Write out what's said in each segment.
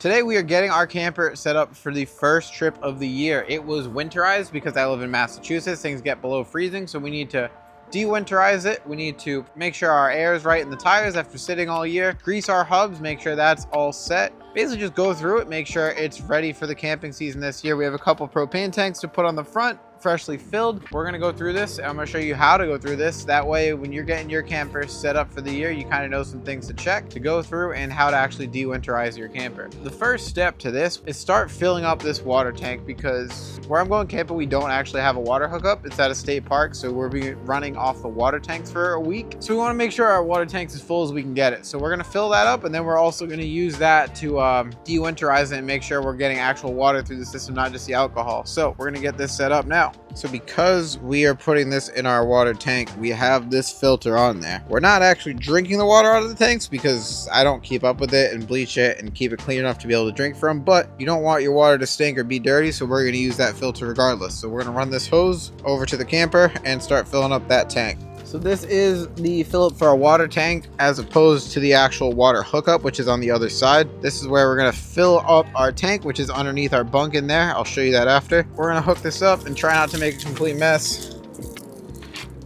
Today we are getting our camper set up for the first trip of the year. It was winterized because I live in Massachusetts. Things get below freezing, so we need to dewinterize it. We need to make sure our air is right in the tires after sitting all year, grease our hubs, make sure that's all set. Basically just go through it, make sure it's ready for the camping season this year. We have a couple propane tanks to put on the front, freshly filled. We're gonna go through this. I'm gonna show you how to go through this. That way, when you're getting your camper set up for the year, you kind of know some things to check, to go through, and how to actually dewinterize your camper. The first step to this is start filling up this water tank, because where I'm going camping, we don't actually have a water hookup. It's at a state park, so we're running off the water tanks for a week. So we wanna make sure our water tank's as full as we can get it. So we're gonna fill that up, and then we're also gonna use that to dewinterize it and make sure we're getting actual water through the system, not just the alcohol. So we're gonna get this set up now. So because we are putting this in our water tank, we have this filter on there. We're not actually drinking the water out of the tanks because I don't keep up with it and bleach it and keep it clean enough to be able to drink from, but you don't want your water to stink or be dirty, so we're gonna use that filter regardless. So we're gonna run this hose over to the camper and start filling up that tank. So this is the fill up for our water tank as opposed to the actual water hookup, which is on the other side. This is where we're gonna fill up our tank, which is underneath our bunk in there. I'll show you that after. We're gonna hook this up and try not to make a complete mess.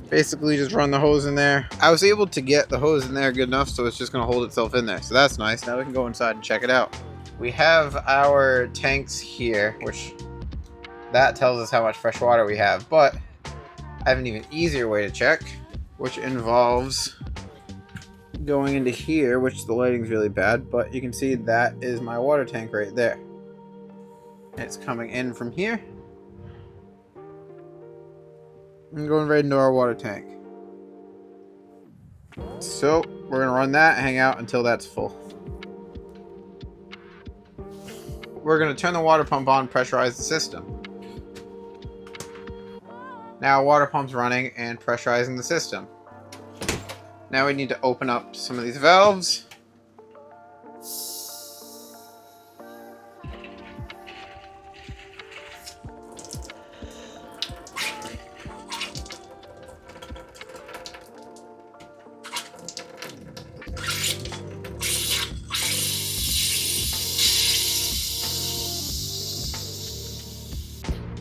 Basically just run the hose in there. I was able to get the hose in there good enough, so it's just gonna hold itself in there. So that's nice. Now we can go inside and check it out. We have our tanks here, which that tells us how much fresh water we have, but I have an even easier way to check, which involves going into here, which the lighting's really bad, but you can see that is my water tank right there. It's coming in from here and going right into our water tank. So we're gonna run that, hang out until that's full. We're gonna turn the water pump on, pressurize the system. Now water pump's running and pressurizing the system. Now we need to open up some of these valves.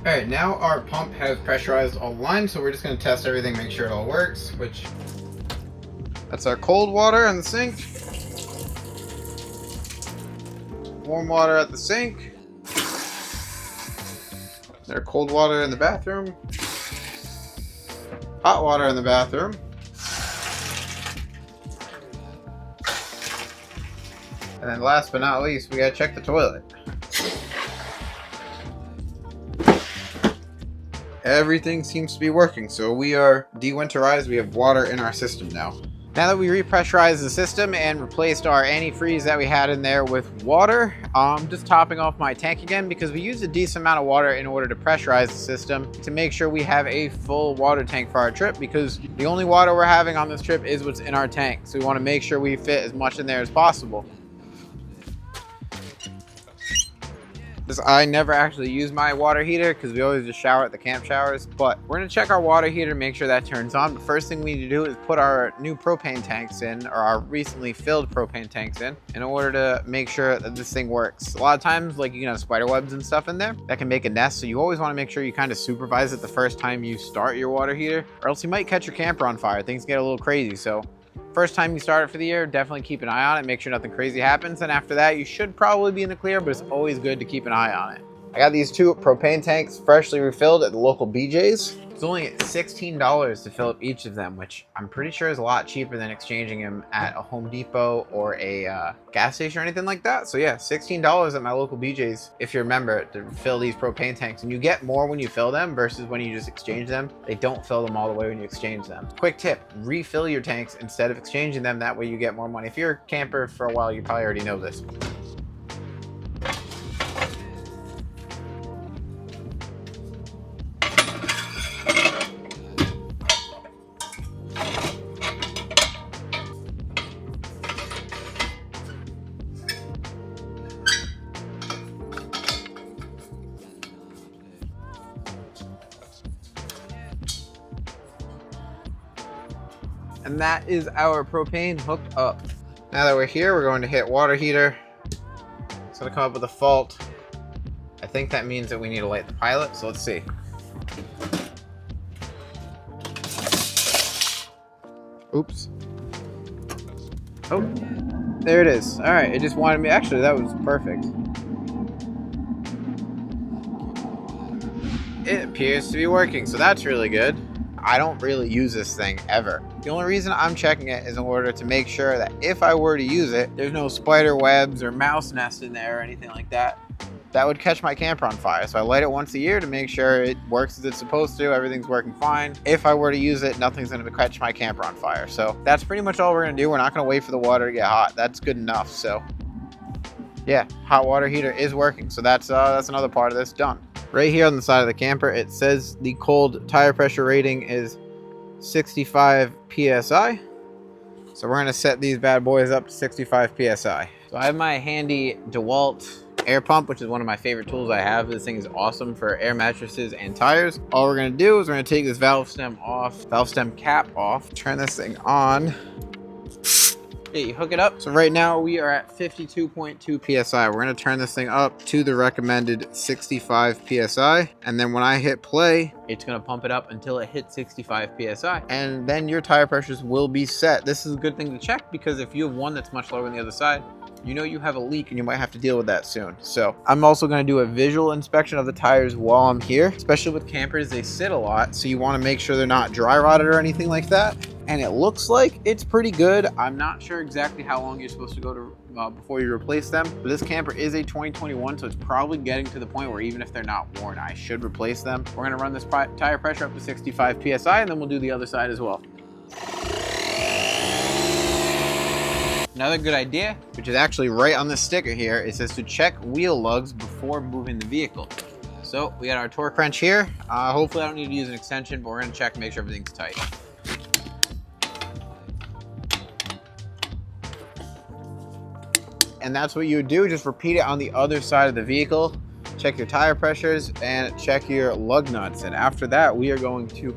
Alright, now our pump has pressurized all the lines, so we're just going to test everything, make sure it all works, which that's our cold water in the sink, warm water at the sink, our cold water in the bathroom, hot water in the bathroom, and then last but not least, we got to check the toilet. Everything seems to be working, so we are dewinterized. We have water in our system now. Now that we repressurized the system and replaced our antifreeze that we had in there with water, I'm just topping off my tank again because we used a decent amount of water in order to pressurize the system to make sure we have a full water tank for our trip, because the only water we're having on this trip is what's in our tank. So we want to make sure we fit as much in there as possible. I never actually use my water heater because we always just shower at the camp showers, but we're going to check our water heater, make sure that turns on. The first thing we need to do is put our new propane tanks in, or our recently filled propane tanks in order to make sure that this thing works. A lot of times, like, you can have spider webs and stuff in there that can make a nest, so you always want to make sure you kind of supervise it the first time you start your water heater, or else you might catch your camper on fire. Things get a little crazy, so first time you start it for the year, definitely keep an eye on it, make sure nothing crazy happens, and after that you should probably be in the clear, but it's always good to keep an eye on it. I got these two propane tanks freshly refilled at the local BJ's. It's only $16 to fill up each of them, which I'm pretty sure is a lot cheaper than exchanging them at a Home Depot or a gas station or anything like that. So yeah, $16 at my local BJ's if you're a member to fill these propane tanks. And you get more when you fill them versus when you just exchange them. They don't fill them all the way when you exchange them. Quick tip, refill your tanks instead of exchanging them. That way you get more money. If you're a camper for a while, you probably already know this. And that is our propane hooked up. Now that we're here, we're going to hit water heater It's gonna come up with a fault. I think that means that we need to light the pilot, so let's see. Oops. Oh, there it is. All right, it just wanted me, actually that was perfect. It appears to be working, so that's really good. I don't really use this thing ever. The only reason I'm checking it is in order to make sure that if I were to use it, there's no spider webs or mouse nests in there or anything like that. That would catch my camper on fire. So I light it once a year to make sure it works as it's supposed to, everything's working fine. If I were to use it, nothing's gonna catch my camper on fire. So that's pretty much all we're gonna do. We're not gonna wait for the water to get hot. That's good enough, so. Yeah, hot water heater is working. So that's another part of this done. Right here on the side of the camper, it says the cold tire pressure rating is 65 PSI. So we're gonna set these bad boys up to 65 PSI. So I have my handy DeWalt air pump, which is one of my favorite tools I have. This thing is awesome for air mattresses and tires. All we're gonna do is we're gonna take this valve stem cap off, turn this thing on. Yeah, you hook it up. So right now we are at 52.2 PSI. We're gonna turn this thing up to the recommended 65 PSI. And then when I hit play, it's gonna pump it up until it hits 65 PSI. And then your tire pressures will be set. This is a good thing to check because if you have one that's much lower than the other side, you know you have a leak and you might have to deal with that soon. So I'm also gonna do a visual inspection of the tires while I'm here. Especially with campers, they sit a lot. So you wanna make sure they're not dry rotted or anything like that. And it looks like it's pretty good. I'm not sure exactly how long you're supposed to go to before you replace them. But this camper is a 2021, so it's probably getting to the point where even if they're not worn, I should replace them. We're gonna run this tire pressure up to 65 PSI and then we'll do the other side as well. Another good idea, which is actually right on the sticker here, it says to check wheel lugs before moving the vehicle. So we got our torque wrench here. Hopefully I don't need to use an extension, but we're gonna check and make sure everything's tight. And that's what you would do, just repeat it on the other side of the vehicle. Check your tire pressures and check your lug nuts. And after that, we are going to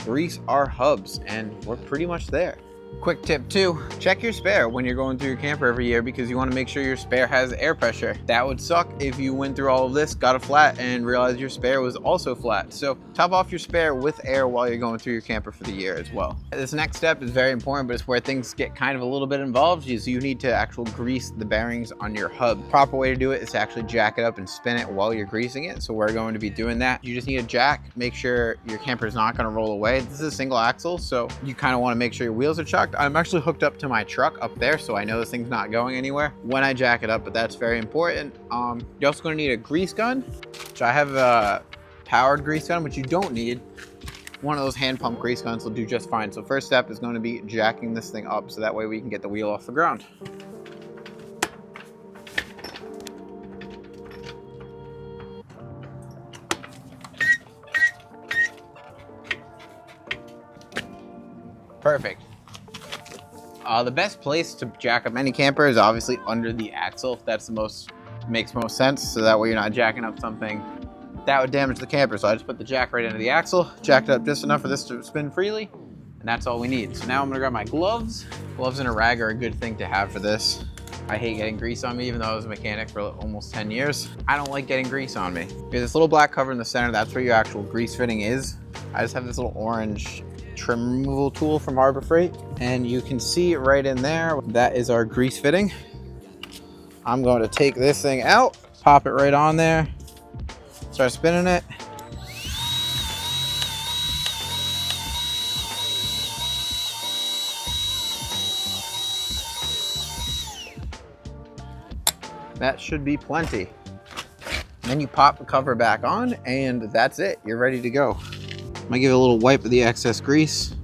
grease our hubs and we're pretty much there. Quick tip too, check your spare when you're going through your camper every year because you want to make sure your spare has air pressure. That would suck if you went through all of this, got a flat, and realized your spare was also flat. So top off your spare with air while you're going through your camper for the year as well. This next step is very important, but it's where things get kind of a little bit involved. Is you need to actually grease the bearings on your hub. Proper way to do it is to actually jack it up and spin it while you're greasing it. So we're going to be doing that. You just need a jack, make sure your camper is not going to roll away. This is a single axle, so you kind of want to make sure your wheels are chucked. I'm actually hooked up to my truck up there, so I know this thing's not going anywhere when I jack it up, but that's very important. You're also going to need a grease gun, which I have a powered grease gun, which you don't need. One of those hand pump grease guns will do just fine. So first step is going to be jacking this thing up so that way we can get the wheel off the ground. Perfect. The best place to jack up any camper is obviously under the axle. That's makes most sense. So that way you're not jacking up something that would damage the camper. So I just put the jack right into the axle, jacked it up just enough for this to spin freely, and that's all we need. So now I'm gonna grab my gloves. Gloves and a rag are a good thing to have for this. I hate getting grease on me, even though I was a mechanic for almost 10 years. I don't like getting grease on me. There's this little black cover in the center, that's where your actual grease fitting is. I just have this little orange trim removal tool from RVer, and you can see right in there, that is our grease fitting. I'm going to take this thing out, pop it right on there, start spinning it. That should be plenty. Then you pop the cover back on and that's it, you're ready to go. I'm gonna give it a little wipe of the excess grease.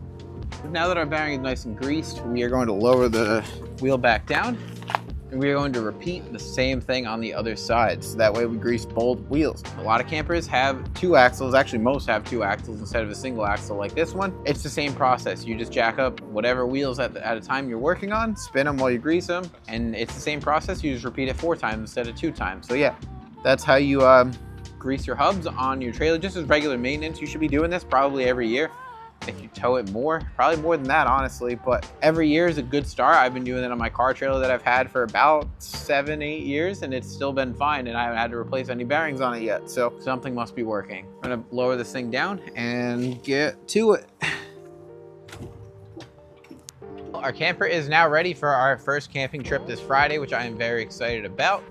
Now that our bearing is nice and greased, we are going to lower the wheel back down and we are going to repeat the same thing on the other side. So that way we grease both wheels. A lot of campers have two axles, actually most have two axles instead of a single axle like this one. It's the same process. You just jack up whatever wheels at a time you're working on, spin them while you grease them, and it's the same process. You just repeat it 4 times instead of 2 times. So yeah, that's how you grease your hubs on your trailer, just as regular maintenance. You should be doing this probably every year. if you tow it more, probably more than that, honestly, but every year is a good start. I've been doing it on my car trailer that I've had for about 7-8 years, and it's still been fine, and I haven't had to replace any bearings on it yet, so something must be working. I'm gonna lower this thing down and get to it. Our camper is now ready for our first camping trip this Friday, which I am very excited about.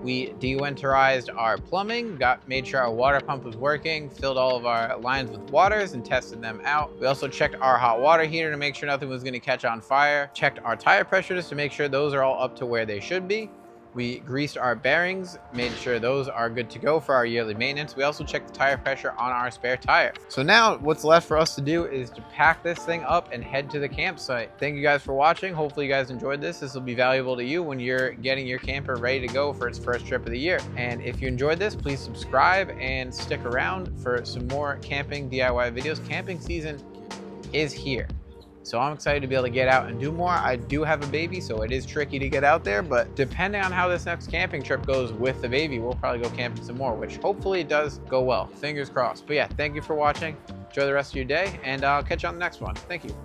We dewinterized our plumbing, made sure our water pump was working, filled all of our lines with waters and tested them out. We also checked our hot water heater to make sure nothing was gonna catch on fire. Checked our tire pressures to make sure those are all up to where they should be. We greased our bearings, made sure those are good to go for our yearly maintenance. We also checked the tire pressure on our spare tire. So now what's left for us to do is to pack this thing up and head to the campsite. Thank you guys for watching. Hopefully you guys enjoyed this. This will be valuable to you when you're getting your camper ready to go for its first trip of the year. And if you enjoyed this, please subscribe and stick around for some more camping DIY videos. Camping season is here. So I'm excited to be able to get out and do more. I do have a baby, so it is tricky to get out there, but depending on how this next camping trip goes with the baby, we'll probably go camping some more, which hopefully does go well. Fingers crossed. But yeah, thank you for watching. Enjoy the rest of your day, and I'll catch you on the next one. Thank you.